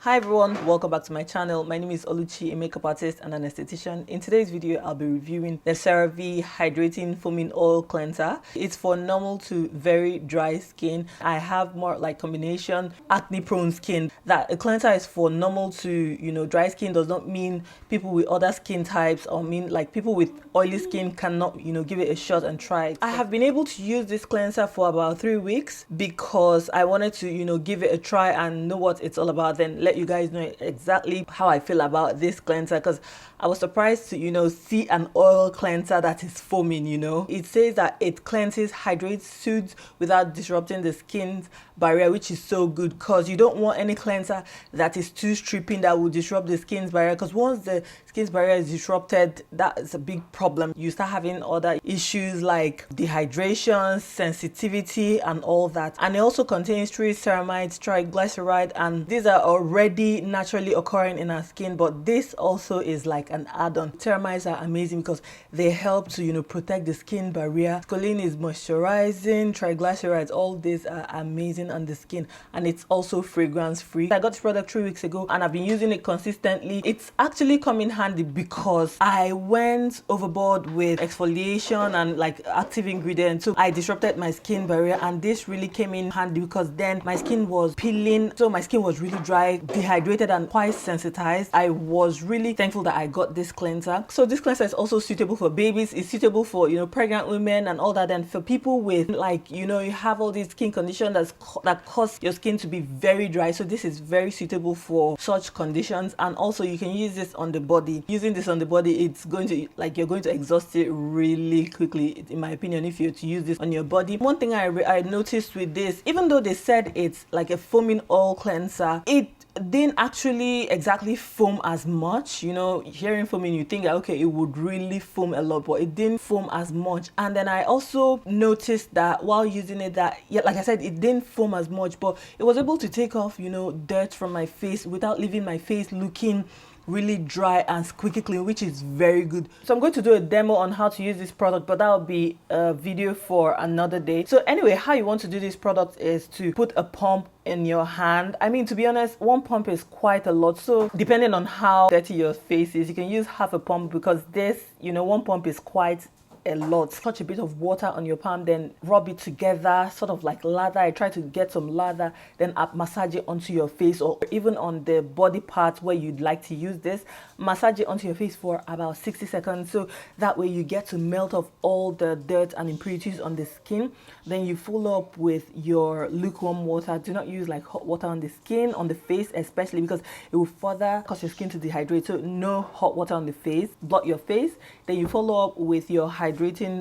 Hi everyone, welcome back to my channel. My name is Oluchi, a makeup artist and an esthetician. In today's video, I'll be reviewing the CeraVe Hydrating Foaming Oil Cleanser. It's for normal to very dry skin. I have more like combination acne prone skin. That a cleanser is for normal to, dry skin does not mean people with other skin types or mean like people with oily skin cannot, give it a shot and try it. I have been able to use this cleanser for about 3 weeks because I wanted to, give it a try and know what it's all about. Then let you guys know exactly how I feel about this cleanser, because I was surprised to see an oil cleanser that is foaming. It says that it cleanses, hydrates, soothes without disrupting the skin's barrier, which is so good because you don't want any cleanser that is too stripping that will disrupt the skin's barrier, because once the skin's barrier is disrupted, that is a big problem. You start having other issues like dehydration, sensitivity and all that. And it also contains 3 ceramides, triglyceride, and these are already naturally occurring in our skin, but this also is like an add-on. Ceramides are amazing because they help to protect the skin barrier. Choline is moisturizing, triglycerides, all these are amazing on the skin, and it's also fragrance free. I got this product 3 weeks ago and I've been using it consistently. It's actually come in handy because I went overboard with exfoliation and like active ingredients, so I disrupted my skin barrier, and this really came in handy because then my skin was peeling, so my skin was really dry, dehydrated and quite sensitized. I was really thankful that I got this cleanser. So this cleanser is also suitable for babies, it's suitable for pregnant women and all that, and for people with like you have all these skin conditions that cause your skin to be very dry. So this is very suitable for such conditions, and also you can use this on the body. Using this on the body, it's going to you're going to exhaust it really quickly, in my opinion, if you're to use this on your body. One thing I noticed with this, even though they said it's like a foaming oil cleanser, it didn't actually exactly foam as much. Hearing foaming, you think that okay, it would really foam a lot, but it didn't foam as much. And then I also noticed that while using it, that like I said, it didn't foam as much, but it was able to take off dirt from my face without leaving my face looking really dry and squeaky clean, which is very good. So I'm going to do a demo on how to use this product, but that will be a video for another day. So anyway, how you want to do this product is to put a pump in your hand. I mean, to be honest, 1 pump is quite a lot, so depending on how dirty your face is, you can use half a pump, because this 1 pump is quite a lot. Touch a bit of water on your palm, then rub it together, sort of like lather. I try to get some lather, then massage it onto your face, or even on the body part where you'd like to use this. Massage it onto your face for about 60 seconds, so that way you get to melt off all the dirt and impurities on the skin. Then you follow up with your lukewarm water. Do not use like hot water on the skin, on the face especially, because it will further cause your skin to dehydrate. So no hot water on the face, blot your face. Then you follow up with your hydrating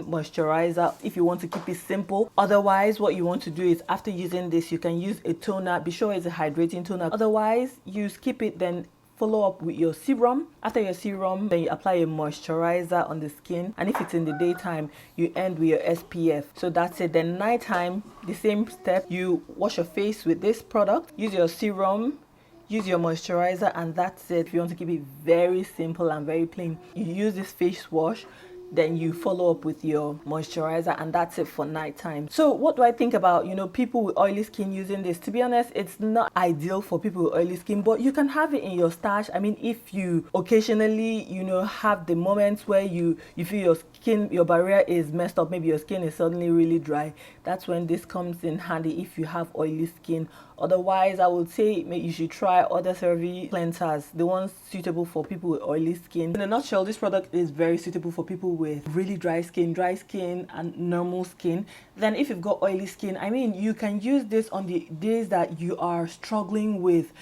moisturizer if you want to keep it simple. Otherwise, what you want to do is, after using this, you can use a toner. Be sure it's a hydrating toner. Otherwise, you skip it, then follow up with your serum. After your serum, then you apply a moisturizer on the skin, and if it's in the daytime, you end with your SPF. So that's it. Then nighttime, the same step. You wash your face with this product, use your serum, use your moisturizer, and that's it. If you want to keep it very simple and very plain, you use this face wash, then you follow up with your moisturizer, and that's it for nighttime. So what do I think about people with oily skin using this? To be honest, it's not ideal for people with oily skin, but you can have it in your stash. I mean, if you occasionally have the moments where you feel your skin, your barrier is messed up, maybe your skin is suddenly really dry, that's when this comes in handy if you have oily skin. Otherwise, I would say you should try other CeraVe cleansers, the ones suitable for people with oily skin. In a nutshell, this product is very suitable for people with really dry skin and normal skin. Then if you've got oily skin, I mean, you can use this on the days that you are struggling with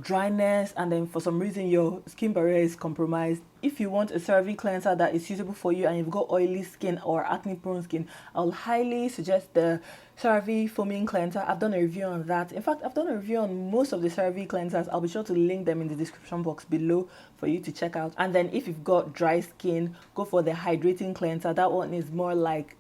dryness, and then for some reason your skin barrier is compromised. If you want a CeraVe cleanser that is suitable for you and you've got oily skin or acne prone skin, I'll highly suggest the CeraVe foaming cleanser. I've done a review on that. In fact, I've done a review on most of the CeraVe cleansers. I'll be sure to link them in the description box below for you to check out. And then if you've got dry skin, go for the hydrating cleanser. That one is more like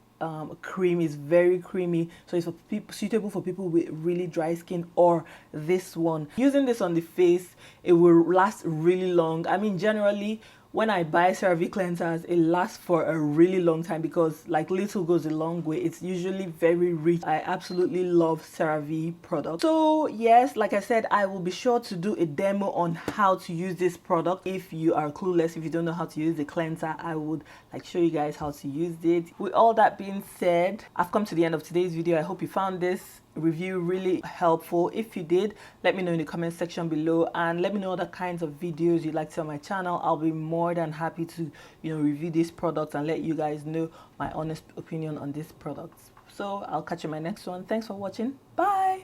cream, is very creamy, so it's for people, suitable for people with really dry skin. Or this one, using this on the face, it will last really long. I mean, generally when I buy CeraVe cleansers, it lasts for a really long time because like little goes a long way. It's usually very rich. I absolutely love CeraVe products. So yes, like I said, I will be sure to do a demo on how to use this product. If you are clueless, if you don't know how to use the cleanser, I would like show you guys how to use it. With all that being said, I've come to the end of today's video. I hope you found this review really helpful. If you did, let me know in the comment section below, and let me know the kinds of videos you'd like to see on my channel. I'll be more than happy to, review these products and let you guys know my honest opinion on these products. So I'll catch you in my next one. Thanks for watching. Bye.